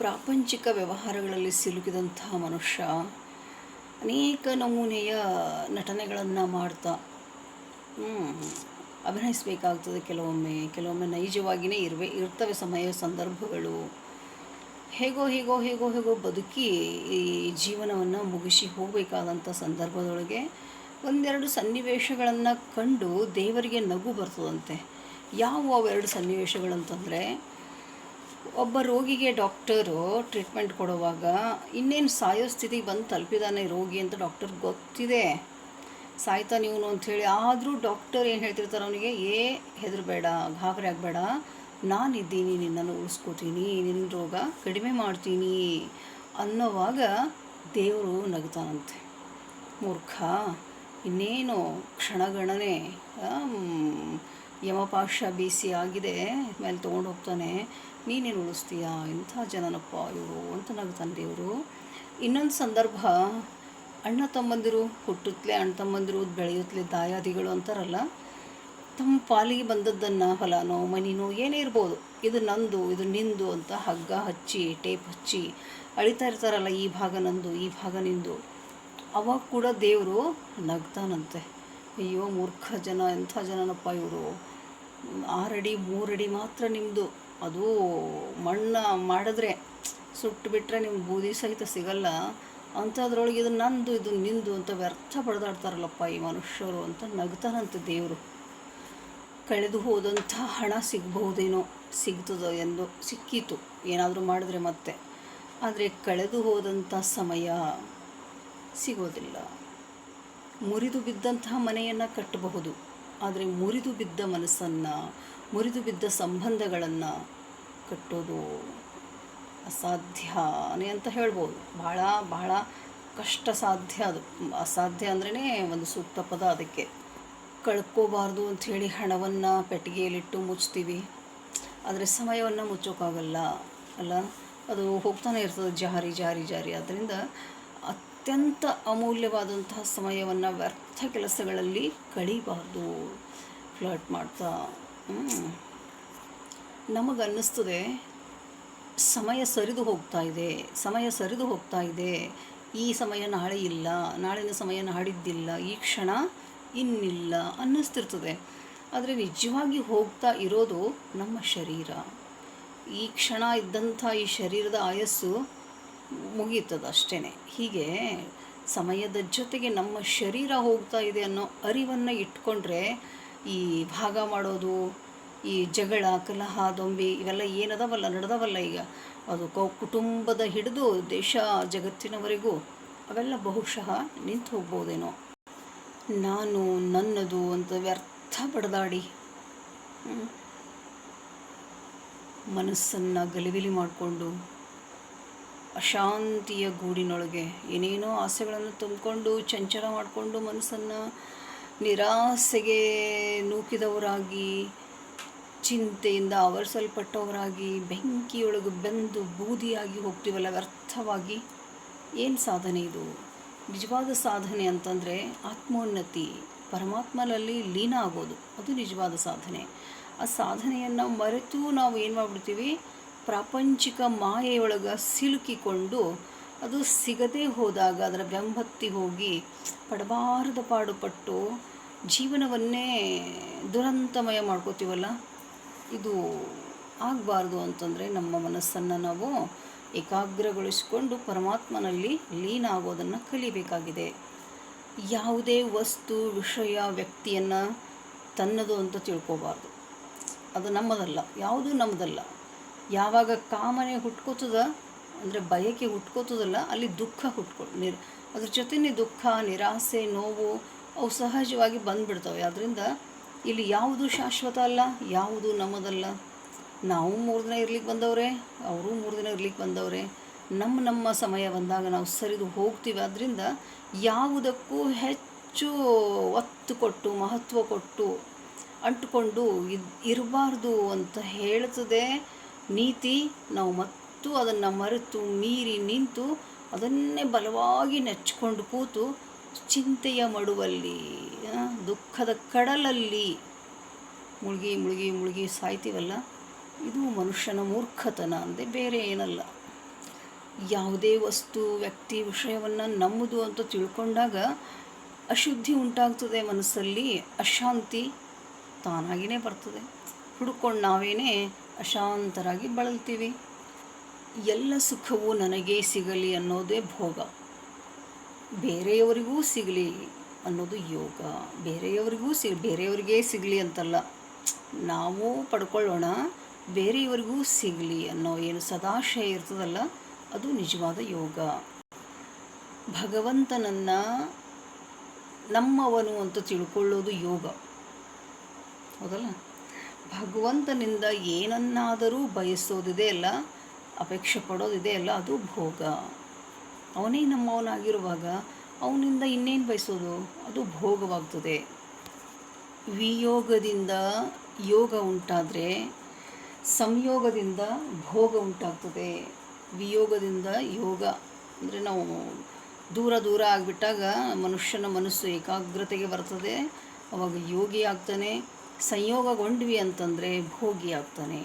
ಪ್ರಾಪಂಚಿಕ ವ್ಯವಹಾರಗಳಲ್ಲಿ ಸಿಲುಕಿದಂತಹ ಮನುಷ್ಯ ಅನೇಕ ನಮೂನೆಯ ನಟನೆಗಳನ್ನು ಮಾಡ್ತಾ ಅಭಿನಯಿಸಬೇಕಾಗ್ತದೆ. ಕೆಲವೊಮ್ಮೆ ನೈಜವಾಗಿಯೇ ಇರ್ತವೆ ಸಂದರ್ಭಗಳು. ಹೇಗೋ ಬದುಕಿ ಈ ಜೀವನವನ್ನು ಮುಗಿಸಿ ಹೋಗಬೇಕಾದಂಥ ಸಂದರ್ಭದೊಳಗೆ ಒಂದೆರಡು ಸನ್ನಿವೇಶಗಳನ್ನು ಕಂಡು ದೇವರಿಗೆ ನಗು ಬರ್ತದಂತೆ. ಅವೆರಡು ಸನ್ನಿವೇಶಗಳಂತಂದರೆ, ಒಬ್ಬ ರೋಗಿಗೆ ಡಾಕ್ಟರು ಟ್ರೀಟ್ಮೆಂಟ್ ಕೊಡುವಾಗ ಇನ್ನೇನು ಸಾಯೋ ಸ್ಥಿತಿಗೆ ಬಂದು ತಲುಪಿದಾನೆ ರೋಗಿ ಅಂತ ಡಾಕ್ಟರ್ಗೆ ಗೊತ್ತಿದೆ, ಸಾಯ್ತಾನೆ ಇವನು ಅಂಥೇಳಿ. ಆದರೂ ಡಾಕ್ಟರ್ ಏನು ಹೇಳ್ತಿರ್ತಾರೆ ಅವನಿಗೆ, ಹೆದರಬೇಡ, ಗಾಬರಿ ಆಗಬೇಡ, ನಾನಿದ್ದೀನಿ, ನಿನ್ನನ್ನು ಉಳಿಸ್ಕೋತೀನಿ, ನಿನ್ನ ರೋಗ ಕಡಿಮೆ ಮಾಡ್ತೀನಿ ಅನ್ನೋವಾಗ ದೇವರು ನಗ್ತಾನಂತೆ. ಮೂರ್ಖ, ಇನ್ನೇನು ಕ್ಷಣಗಣನೆ ಯಮಪಾಶ ಬೀಸಿ ಆಗಿದೆ, ಮೇಲೆ ತೊಗೊಂಡು ಹೋಗ್ತಾನೆ, ನೀನೇನು ಉಳಿಸ್ತೀಯಾ, ಇಂಥ ಜನನಪ್ಪ ಇವರು ಅಂತ ನಗ್ತಾನೆ ದೇವರು. ಇನ್ನೊಂದು ಸಂದರ್ಭ, ಅಣ್ಣ ತಮ್ಮಂದಿರು ಹುಟ್ಟುತ್ತಲೇ, ಅಣ್ಣ ತಮ್ಮಂದಿರು ಬೆಳೆಯುತ್ತಲೇ ದಾಯಾದಿಗಳು ಅಂತಾರಲ್ಲ, ತಮ್ಮ ಪಾಲಿಗೆ ಬಂದದ್ದನ್ನು, ಹೊಲನೋ ಮನಿನೋ ಏನೇ ಇರ್ಬೋದು, ಇದು ನಂದು ಇದು ನಿಂದು ಅಂತ ಹಗ್ಗ ಹಚ್ಚಿ ಟೇಪ್ ಹಚ್ಚಿ ಅಳಿತಾ ಇರ್ತಾರಲ್ಲ, ಈ ಭಾಗ ನಂದು ಈ ಭಾಗ ನಿಂದು. ಅವಾಗ ಕೂಡ ದೇವರು ನಗ್ತಾನಂತೆ. ಅಯ್ಯೋ ಮೂರ್ಖ ಜನ, ಎಂಥ ಜನನಪ್ಪ ಇವರು, 6 ಅಡಿ 3 ಅಡಿ ಮಾತ್ರ ನಿಮ್ಮದು, ಅದು ಮಣ್ಣು ಮಾಡಿದ್ರೆ ಸುಟ್ಟು ಬಿಟ್ಟರೆ ನಿಮ್ಗೆ ಬೂದಿ ಸಹಿತ ಸಿಗಲ್ಲ, ಅಂಥದ್ರೊಳಗೆ ಇದು ನಂದು ಇದು ನಿಂದು ಅಂತ ವ್ಯರ್ಥ ಬಡ್ದಾಡ್ತಾರಲ್ಲಪ್ಪ ಈ ಮನುಷ್ಯರು ಅಂತ ನಗ್ತಾನಂತೆ ದೇವರು. ಕಳೆದು ಹೋದಂಥ ಹಣ ಸಿಗ್ಬಹುದೇನೋ, ಸಿಗ್ತದೋ ಎಂದು ಸಿಕ್ಕಿತು ಏನಾದರೂ ಮಾಡಿದ್ರೆ ಮತ್ತೆ, ಆದರೆ ಕಳೆದು ಹೋದಂಥ ಸಮಯ ಸಿಗೋದಿಲ್ಲ. ಮುರಿದು ಬಿದ್ದಂತಹ ಮನೆಯನ್ನು ಕಟ್ಟಬಹುದು, ಆದರೆ ಮುರಿದು ಬಿದ್ದ ಮನಸ್ಸನ್ನು, ಮುರಿದು ಬಿದ್ದ ಸಂಬಂಧಗಳನ್ನು ಕಟ್ಟೋದು ಅಸಾಧ್ಯನೇ ಅಂತ ಹೇಳ್ಬೋದು. ಬಹಳ ಕಷ್ಟ ಸಾಧ್ಯ ಅದು. ಅಸಾಧ್ಯ ಅಂದ್ರೇ ಒಂದು ಸೂಕ್ತ ಪದ ಅದಕ್ಕೆ. ಕಳ್ಕೋಬಾರ್ದು ಅಂಥೇಳಿ ಹಣವನ್ನು ಪೆಟ್ಟಿಗೆಯಲ್ಲಿಟ್ಟು ಮುಚ್ತೀವಿ, ಆದರೆ ಸಮಯವನ್ನು ಮುಚ್ಚೋಕ್ಕಾಗಲ್ಲ ಅಲ್ಲ, ಅದು ಹೋಗ್ತಾನೆ ಇರ್ತದೆ ಜಾರಿ. ಆದ್ದರಿಂದ ಅತ್ಯಂತ ಅಮೂಲ್ಯವಾದಂತಹ ಸಮಯವನ್ನು ವ್ಯರ್ಥ ಕೆಲಸಗಳಲ್ಲಿ ಕಳೀಬಾರ್ದು. ಫ್ಲರ್ಟ್ ಮಾಡ್ತಾ ನಮಗನ್ನಿಸ್ತದೆ ಸಮಯ ಸರಿದು ಹೋಗ್ತಾ ಇದೆ, ಈ ಸಮಯ ನಾಳೆ ಇಲ್ಲ, ನಾಳಿನ ಸಮಯ ನಾಡಿದ್ದಿಲ್ಲ, ಈ ಕ್ಷಣ ಇನ್ನಿಲ್ಲ ಅನ್ನಿಸ್ತಿರ್ತದೆ. ಆದರೆ ನಿಜವಾಗಿ ಹೋಗ್ತಾ ಇರೋದು ನಮ್ಮ ಶರೀರ. ಈ ಕ್ಷಣ ಇದ್ದಂಥ ಈ ಶರೀರದ ಆಯಸ್ಸು ಮುಗೀತದೆ ಅಷ್ಟೇ. ಹೀಗೆ ಸಮಯದ ಜೊತೆಗೆ ನಮ್ಮ ಶರೀರ ಹೋಗ್ತಾ ಇದೆ ಅನ್ನೋ ಅರಿವನ್ನು ಇಟ್ಕೊಂಡ್ರೆ ಈ ಭಾಗ ಮಾಡೋದು, ಈ ಜಗಳ, ಕಲಹ, ದೊಂಬಿ ಇವೆಲ್ಲ ನಡೆದವಲ್ಲ ಈಗ, ಅದು ಕುಟುಂಬದ ಹಿಡಿದು ದೇಶ ಜಗತ್ತಿನವರೆಗೂ ಅವೆಲ್ಲ ಬಹುಶಃ ನಿಂತು ಹೋಗ್ಬೋದೇನೋ. ನಾನು ನನ್ನದು ಅಂತ ವ್ಯರ್ಥ ಬಡದಾಡಿ ಮನಸ್ಸನ್ನು ಗಲಿಬಿಲಿ ಮಾಡಿಕೊಂಡು ಅಶಾಂತಿಯ ಗೂಡಿನೊಳಗೆ ಏನೇನೋ ಆಸೆಗಳನ್ನು ತುಂಬಿಕೊಂಡು ಚಂಚಲ ಮಾಡಿಕೊಂಡು ಮನಸ್ಸನ್ನು ನಿರಾಸೆಗೆ ನೂಕಿದವರಾಗಿ, ಚಿಂತೆಯಿಂದ ಆವರಿಸಲ್ಪಟ್ಟವರಾಗಿ, ಬೆಂಕಿಯೊಳಗೆ ಬೆಂದು ಬೂದಿಯಾಗಿ ಹೋಗ್ತೀವಲ್ಲ ವ್ಯರ್ಥವಾಗಿ. ಏನು ಸಾಧನೆ ಇದು? ನಿಜವಾದ ಸಾಧನೆ ಅಂತಂದರೆ ಆತ್ಮೋನ್ನತಿ, ಪರಮಾತ್ಮನಲ್ಲಿ ಲೀನ ಆಗೋದು, ಅದು ನಿಜವಾದ ಸಾಧನೆ. ಆ ಸಾಧನೆಯನ್ನು ಮರೆತು ನಾವು ಏನು ಮಾಡಿಬಿಡ್ತೀವಿ, ಪ್ರಾಪಂಚಿಕ ಮಾಯೆಯೊಳಗೆ ಸಿಲುಕಿಕೊಂಡು ಅದು ಸಿಗದೇ ಹೋದಾಗ ಅದರ ಬೆಂಬತ್ತಿ ಹೋಗಿ ಪಡಬಾರದ ಪಾಡುಪಟ್ಟು ಜೀವನವನ್ನೇ ದುರಂತಮಯ ಮಾಡ್ಕೋತೀವಲ್ಲ. ಇದು ಆಗಬಾರ್ದು ಅಂತಂದರೆ ನಮ್ಮ ಮನಸ್ಸನ್ನು ನಾವು ಏಕಾಗ್ರಗೊಳಿಸಿಕೊಂಡು ಪರಮಾತ್ಮನಲ್ಲಿ ಲೀನ ಆಗೋದನ್ನು ಕಲಿಬೇಕಾಗಿದೆ. ಯಾವುದೇ ವಸ್ತು, ವಿಷಯ, ವ್ಯಕ್ತಿಯನ್ನು ತನ್ನದು ಅಂತ ತಿಳ್ಕೊಬಾರ್ದು. ಅದು ನಮ್ಮದಲ್ಲ, ಯಾವುದೂ ನಮ್ಮದಲ್ಲ. ಯಾವಾಗ ಕಾಮನೆ ಹುಟ್ಕೋತದ ಅಂದರೆ ಬಯಕೆ ಹುಟ್ಕೋತದಲ್ಲ, ಅಲ್ಲಿ ದುಃಖ ಅದ್ರ ಜೊತೆನೇ ದುಃಖ, ನಿರಾಸೆ, ನೋವು ಅವು ಸಹಜವಾಗಿ ಬಂದುಬಿಡ್ತವೆ. ಆದ್ದರಿಂದ ಇಲ್ಲಿ ಯಾವುದು ಶಾಶ್ವತ ಅಲ್ಲ, ಯಾವುದು ನಮ್ಮದಲ್ಲ. ನಾವು 3 ದಿನ ಇರ್ಲಿಕ್ಕೆ ಬಂದವರೇ, ಅವರು 3 ದಿನ ಇರ್ಲಿಕ್ಕೆ ಬಂದವರೇ. ನಮ್ಮ ಸಮಯ ಬಂದಾಗ ನಾವು ಸರಿದು ಹೋಗ್ತೀವಿ. ಆದ್ದರಿಂದ ಯಾವುದಕ್ಕೂ ಹೆಚ್ಚು ಒತ್ತು ಕೊಟ್ಟು, ಮಹತ್ವ ಕೊಟ್ಟು ಅಂಟುಕೊಂಡು ಇರಬಾರ್ದು ಅಂತ ಹೇಳ್ತದೆ ನೀತಿ. ನಾವು ಮತ್ತು ಅದನ್ನು ಮರೆತು ಮೀರಿ ನಿಂತು ಅದನ್ನೇ ಬಲವಾಗಿ ನೆಚ್ಕೊಂಡು ಕೂತು ಚಿಂತೆಯ ಮಡುವಲ್ಲಿ, ದುಃಖದ ಕಡಲಲ್ಲಿ ಮುಳುಗಿ ಸಾಯ್ತೀವಲ್ಲ, ಇದು ಮನುಷ್ಯನ ಮೂರ್ಖತನ ಅಂದೆ ಬೇರೆ ಏನಲ್ಲ. ಯಾವುದೇ ವಸ್ತು ವ್ಯಕ್ತಿ ವಿಷಯವನ್ನು ನಮ್ಮದು ಅಂತ ತಿಳ್ಕೊಂಡಾಗ ಅಶುದ್ಧಿ ಉಂಟಾಗ್ತದೆ, ಮನಸ್ಸಲ್ಲಿ ಅಶಾಂತಿ ತಾನಾಗಿಯೇ ಬರ್ತದೆ. ಹುಡ್ಕೊಂಡು ನಾವೇನೇ ಅಶಾಂತರಾಗಿ ಬಳಲ್ತೀವಿ. ಎಲ್ಲ ಸುಖವು ನನಗೇ ಸಿಗಲಿ ಅನ್ನೋದೇ ಭೋಗ, ಬೇರೆಯವರಿಗೂ ಸಿಗಲಿ ಅನ್ನೋದು ಯೋಗ. ಬೇರೆಯವರಿಗೇ ಸಿಗಲಿ ಅಂತಲ್ಲ, ನಾವು ಪಡ್ಕೊಳ್ಳೋಣ, ಬೇರೆಯವರಿಗೂ ಸಿಗಲಿ ಅನ್ನೋ ಏನು ಸದಾಶಯ ಇರ್ತದಲ್ಲ, ಅದು ನಿಜವಾದ ಯೋಗ. ಭಗವಂತನನ್ನು ನಮ್ಮವನು ಅಂತ ತಿಳ್ಕೊಳ್ಳೋದು ಯೋಗ, ಹೌದಲ್ಲ. ಭಗವಂತನಿಂದ ಏನನ್ನಾದರೂ ಬಯಸೋದಿದೆ ಅಲ್ಲ, ಅಪೇಕ್ಷೆ ಪಡೋದಿದೆ ಅಲ್ಲ, ಅದು ಭೋಗ. ಅವನೇ ನಮ್ಮವನಾಗಿರುವಾಗ ಅವನಿಂದ ಇನ್ನೇನು ಬಯಸೋದು, ಅದು ಭೋಗವಾಗ್ತದೆ. ವಿಯೋಗದಿಂದ ಯೋಗ ಉಂಟಾದರೆ ಸಂಯೋಗದಿಂದ ಭೋಗ ಉಂಟಾಗ್ತದೆ. ವಿಯೋಗದಿಂದ ಯೋಗ ಅಂದರೆ ನಾವು ದೂರ ಆಗಿಬಿಟ್ಟಾಗ ಮನುಷ್ಯನ ಮನಸ್ಸು ಏಕಾಗ್ರತೆಗೆ ಬರ್ತದೆ, ಅವಾಗ ಯೋಗಿ ಆಗ್ತಾನೆ. ಸಂಯೋಗಗೊಂಡ್ವಿ ಅಂತಂದರೆ ಭೋಗಿ ಆಗ್ತಾನೆ.